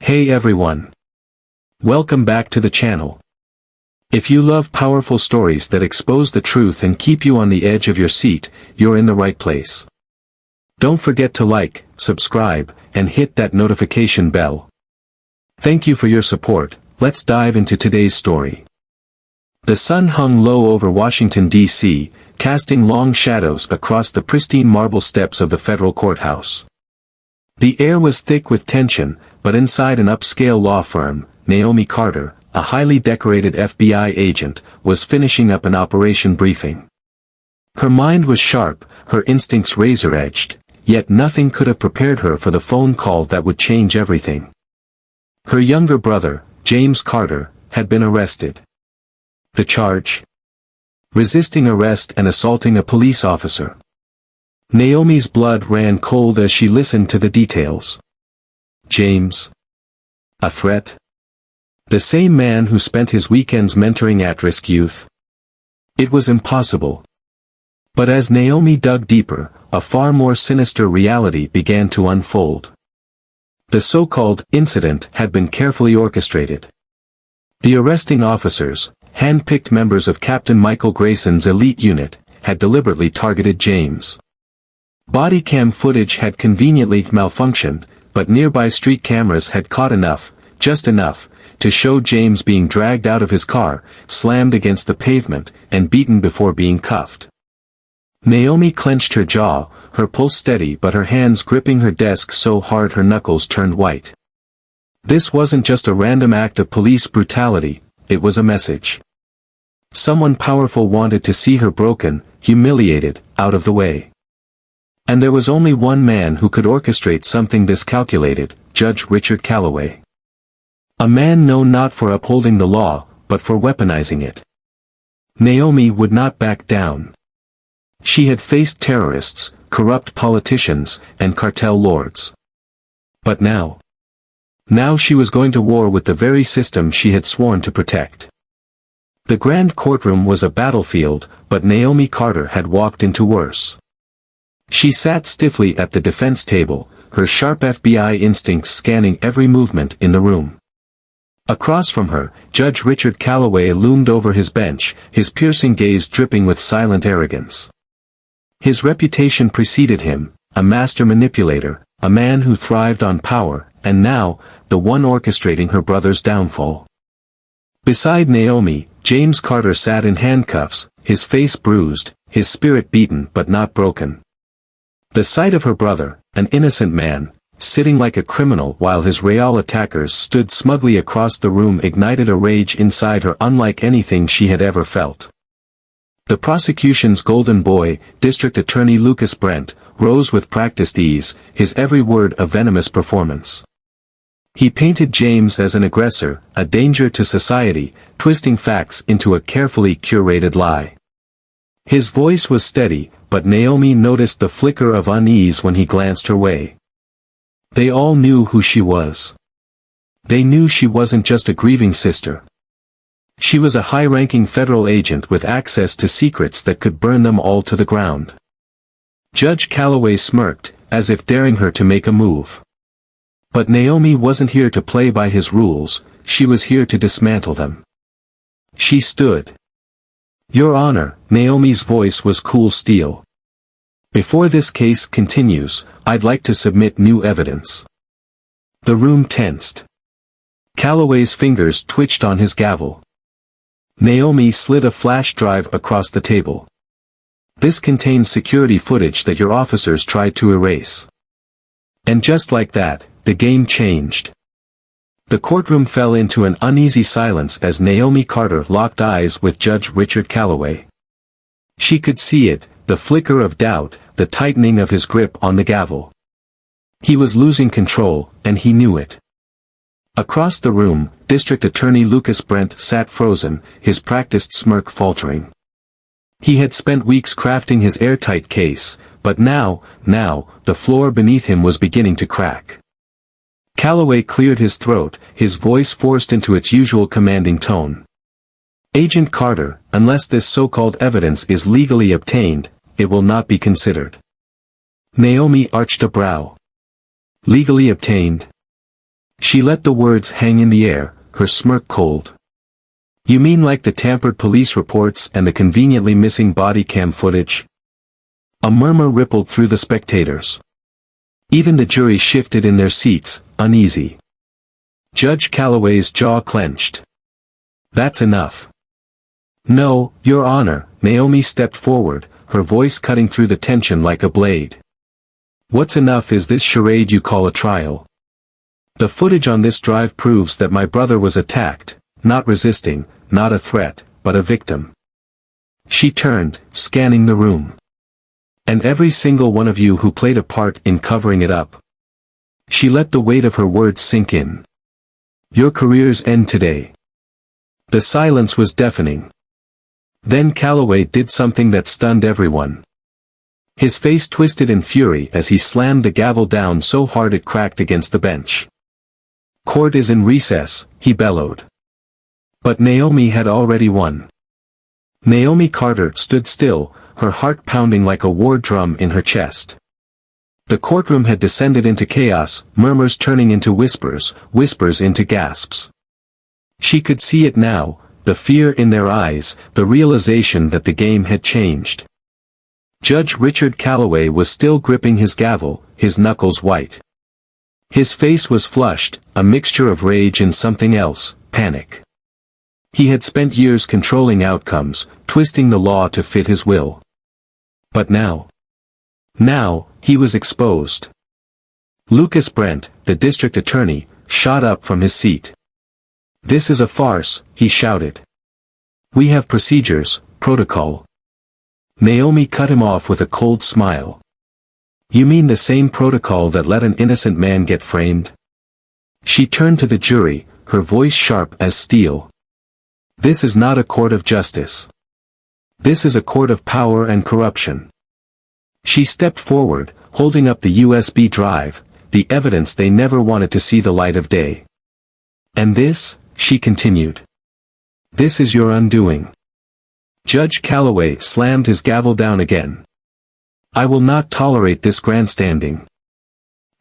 Hey everyone. Welcome back to the channel. If you love powerful stories that expose the truth and keep you on the edge of your seat, you're in the right place. Don't forget to like, subscribe, and hit that notification bell. Thank you for your support. Let's dive into today's story. The sun hung low over Washington, D.C., casting long shadows across the pristine marble steps of the federal courthouse. The air was thick with tension, but inside an upscale law firm, Naomi Carter, a highly decorated FBI agent, was finishing up an operation briefing. Her mind was sharp, her instincts razor-edged, yet nothing could have prepared her for the phone call that would change everything. Her younger brother, James Carter, had been arrested. The charge? Resisting arrest and assaulting a police officer. Naomi's blood ran cold as she listened to the details. James? A threat? The same man who spent his weekends mentoring at-risk youth? It was impossible. But as Naomi dug deeper, a far more sinister reality began to unfold. The so-called incident had been carefully orchestrated. The arresting officers, hand-picked members of Captain Michael Grayson's elite unit, had deliberately targeted James. Body cam footage had conveniently malfunctioned, but nearby street cameras had caught enough, just enough, to show James being dragged out of his car, slammed against the pavement, and beaten before being cuffed. Naomi clenched her jaw, her pulse steady but her hands gripping her desk so hard her knuckles turned white. This wasn't just a random act of police brutality, it was a message. Someone powerful wanted to see her broken, humiliated, out of the way. And there was only one man who could orchestrate something this calculated, Judge Richard Calloway. A man known not for upholding the law, but for weaponizing it. Naomi would not back down. She had faced terrorists, corrupt politicians, and cartel lords. But now she was going to war with the very system she had sworn to protect. The grand courtroom was a battlefield, but Naomi Carter had walked into worse. She sat stiffly at the defense table, her sharp FBI instincts scanning every movement in the room. Across from her, Judge Richard Calloway loomed over his bench, his piercing gaze dripping with silent arrogance. His reputation preceded him, a master manipulator, a man who thrived on power, and now, the one orchestrating her brother's downfall. Beside Naomi, James Carter sat in handcuffs, his face bruised, his spirit beaten but not broken. The sight of her brother, an innocent man, sitting like a criminal while his real attackers stood smugly across the room ignited a rage inside her unlike anything she had ever felt. The prosecution's golden boy, District Attorney Lucas Brent, rose with practiced ease, his every word a venomous performance. He painted James as an aggressor, a danger to society, twisting facts into a carefully curated lie. His voice was steady, but Naomi noticed the flicker of unease when he glanced her way. They all knew who she was. They knew she wasn't just a grieving sister. She was a high-ranking federal agent with access to secrets that could burn them all to the ground. Judge Calloway smirked, as if daring her to make a move. But Naomi wasn't here to play by his rules, she was here to dismantle them. She stood. Your Honor, Naomi's voice was cool steel. Before this case continues, I'd like to submit new evidence. The room tensed. Calloway's fingers twitched on his gavel. Naomi slid a flash drive across the table. This contains security footage that your officers tried to erase. And just like that, the game changed. The courtroom fell into an uneasy silence as Naomi Carter locked eyes with Judge Richard Calloway. She could see it, the flicker of doubt, the tightening of his grip on the gavel. He was losing control, and he knew it. Across the room, District Attorney Lucas Brent sat frozen, his practiced smirk faltering. He had spent weeks crafting his airtight case, but now, the floor beneath him was beginning to crack. Calloway cleared his throat, his voice forced into its usual commanding tone. Agent Carter, unless this so-called evidence is legally obtained, it will not be considered. Naomi arched a brow. Legally obtained? She let the words hang in the air, her smirk cold. You mean like the tampered police reports and the conveniently missing body cam footage? A murmur rippled through the spectators. Even the jury shifted in their seats, uneasy. Judge Calloway's jaw clenched. That's enough. No, Your Honor, Naomi stepped forward, her voice cutting through the tension like a blade. What's enough is this charade you call a trial. The footage on this drive proves that my brother was attacked, not resisting, not a threat, but a victim. She turned, scanning the room. And every single one of you who played a part in covering it up. She let the weight of her words sink in. Your careers end today. The silence was deafening. Then Calloway did something that stunned everyone. His face twisted in fury as he slammed the gavel down so hard it cracked against the bench. Court is in recess, he bellowed. But Naomi had already won. Naomi Carter stood still, her heart pounding like a war drum in her chest. The courtroom had descended into chaos, murmurs turning into whispers, whispers into gasps. She could see it now, the fear in their eyes, the realization that the game had changed. Judge Richard Calloway was still gripping his gavel, his knuckles white. His face was flushed, a mixture of rage and something else, panic. He had spent years controlling outcomes, twisting the law to fit his will. But now, he was exposed. Lucas Brent, the district attorney, shot up from his seat. This is a farce, he shouted. We have procedures, protocol. Naomi cut him off with a cold smile. You mean the same protocol that let an innocent man get framed? She turned to the jury, her voice sharp as steel. This is not a court of justice. This is a court of power and corruption. She stepped forward, holding up the USB drive, the evidence they never wanted to see the light of day. And this, she continued. This is your undoing. Judge Calloway slammed his gavel down again. I will not tolerate this grandstanding.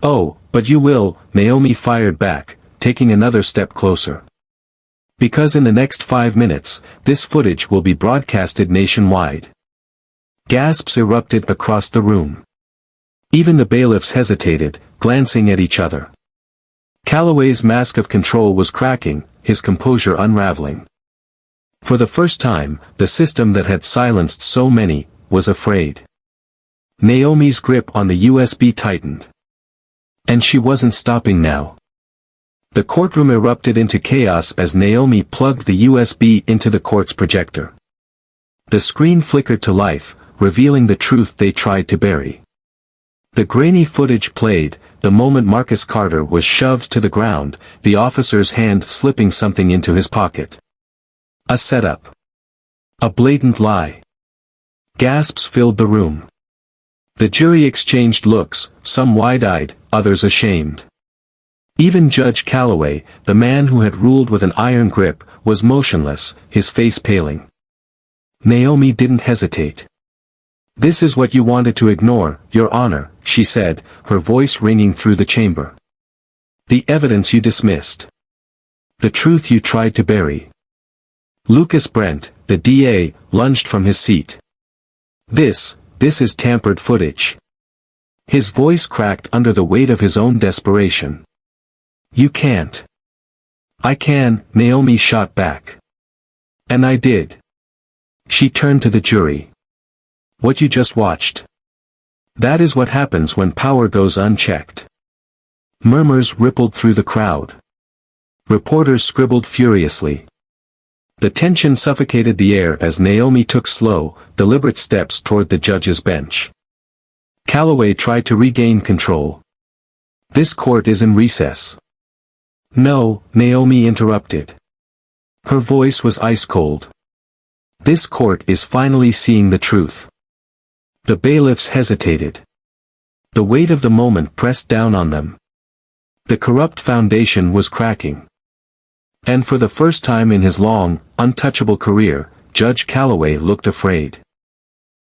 Oh, but you will, Naomi fired back, taking another step closer. Because in the next 5 minutes, this footage will be broadcasted nationwide. Gasps erupted across the room. Even the bailiffs hesitated, glancing at each other. Calloway's mask of control was cracking, his composure unraveling. For the first time, the system that had silenced so many, was afraid. Naomi's grip on the USB tightened. And she wasn't stopping now. The courtroom erupted into chaos as Naomi plugged the USB into the court's projector. The screen flickered to life, revealing the truth they tried to bury. The grainy footage played, the moment Marcus Carter was shoved to the ground, the officer's hand slipping something into his pocket. A setup. A blatant lie. Gasps filled the room. The jury exchanged looks, some wide-eyed, others ashamed. Even Judge Calloway, the man who had ruled with an iron grip, was motionless, his face paling. Naomi didn't hesitate. This is what you wanted to ignore, Your Honor, she said, her voice ringing through the chamber. The evidence you dismissed. The truth you tried to bury. Lucas Brent, the DA, lunged from his seat. This is tampered footage. His voice cracked under the weight of his own desperation. You can't. I can, Naomi shot back. And I did. She turned to the jury. What you just watched. That is what happens when power goes unchecked. Murmurs rippled through the crowd. Reporters scribbled furiously. The tension suffocated the air as Naomi took slow, deliberate steps toward the judge's bench. Calloway tried to regain control. This court is in recess. No, Naomi interrupted. Her voice was ice cold. This court is finally seeing the truth. The bailiffs hesitated. The weight of the moment pressed down on them. The corrupt foundation was cracking. And for the first time in his long, untouchable career, Judge Calloway looked afraid.